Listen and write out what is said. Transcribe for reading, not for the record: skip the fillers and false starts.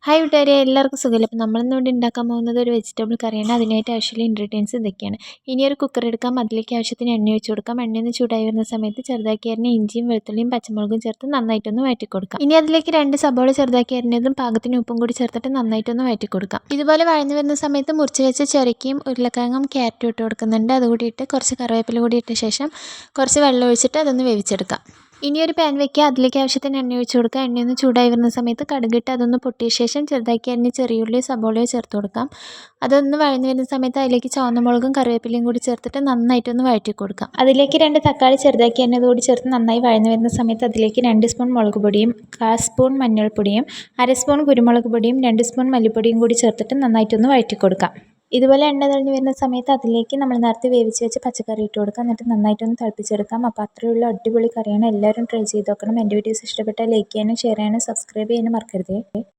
Hi കൂട്ടുകാരെ, എല്ലാവർക്കും സുഖമല്ലേ? അപ്പോൾ നമ്മളിന്നിവിടെ ഉണ്ടാക്കാൻ പോകുന്നത് ഒരു വെജിറ്റബിൾ കറിയാണ്. അതിനായിട്ട് ആവശ്യമുള്ള ഇൻഗ്രീഡിയൻസ് ഇതൊക്കെയാണ്. ഇനി ഒരു കുക്കർ എടുക്കാം, അതിലേക്ക് ആവശ്യത്തിന് എണ്ണ ഒഴിച്ച് കൊടുക്കാം. എണ്ണയൊന്ന് ചൂടായി വരുന്ന സമയത്ത് ചെറുതാക്കി അരിഞ്ഞ ഇഞ്ചിയും വെളുത്തുള്ളിയും പച്ചമുളകും ചേർത്ത് നന്നായിട്ടൊന്ന് വഴറ്റി കൊടുക്കാം. ഇനി അതിലേക്ക് 2 സബോള ചെറുതാക്കി അരിഞ്ഞതും പാകത്തിന് ഉപ്പും കൂടി ചേർത്തിട്ട് നന്നായിട്ടൊന്ന് വഴറ്റി കൊടുക്കാം. ഇതുപോലെ വഴന്നു വരുന്ന സമയത്ത് മുറിച്ച് വെച്ച ചൊരക്കയും ഉരുളക്കിഴങ്ങും ക്യാരറ്റും ഇട്ട് കൊടുക്കുന്നുണ്ട്. അതുകൂടി ഇട്ട് കുറച്ച് കറിവേപ്പില കൂടി ഇട്ട ശേഷം കുറച്ച് വെള്ളം ഒഴിച്ചിട്ട് അതൊന്ന് വേവിച്ചെടുക്കാം. ഇനി ഒരു പാൻ വെക്കുക, അതിലേക്ക് ആവശ്യത്തിന് എണ്ണ ഒഴിച്ച് കൊടുക്കുക. എണ്ണയൊന്ന് ചൂടായി വരുന്ന സമയത്ത് കടുകിട്ട് അതൊന്ന് പൊട്ടിയ ശേഷം ചെറുതാക്കി അരിഞ്ഞ് ചെറിയുള്ളിയോ സബോളയോ ചേർത്ത് കൊടുക്കാം. അതൊന്ന് വഴന്നു വരുന്ന സമയത്ത് അതിലേക്ക് ചുവന്ന മുളകും കറിവേപ്പിലയും കൂടി ചേർത്തിട്ട് നന്നായിട്ടൊന്ന് വഴറ്റി കൊടുക്കാം. അതിലേക്ക് 2 തക്കാളി ചെറുതാക്കി അരിഞ്ഞത് കൂടി ചേർത്ത് നന്നായി വഴന്നു വരുന്ന സമയത്ത് അതിലേക്ക് 2 സ്പൂൺ മുളക് പൊടിയും 1/4 സ്പൂൺ മഞ്ഞൾപ്പൊടിയും 1/2 സ്പൂൺ കുരുമുളക് പൊടിയും 2 സ്പൂൺ മല്ലിപ്പൊടിയും കൂടി ചേർത്തിട്ട് നന്നായിട്ടൊന്ന് വഴറ്റി കൊടുക്കാം. ഇതുപോലെ എണ്ണ തെളിഞ്ഞ് വരുന്ന സമയത്ത് അതിലേക്ക് നമ്മൾ നേരത്തെ വേവിച്ച് വെച്ച് പച്ചക്കറി ഇട്ട് കൊടുക്കാം. എന്നിട്ട് നന്നായിട്ടൊന്ന് തിളപ്പിച്ചെടുക്കാം. അപ്പോൾ അത്രയുള്ള അടിപൊളി കറിയാണ്. എല്ലാവരും ട്രൈ ചെയ്ത് നോക്കണം. എൻ്റെ വീഡിയോസ് ഇഷ്ടപ്പെട്ടാൽ ലൈക്ക് ചെയ്യാനും ഷെയർ ചെയ്യാനും സബ്സ്ക്രൈബ് ചെയ്യാനും മറക്കരുത്.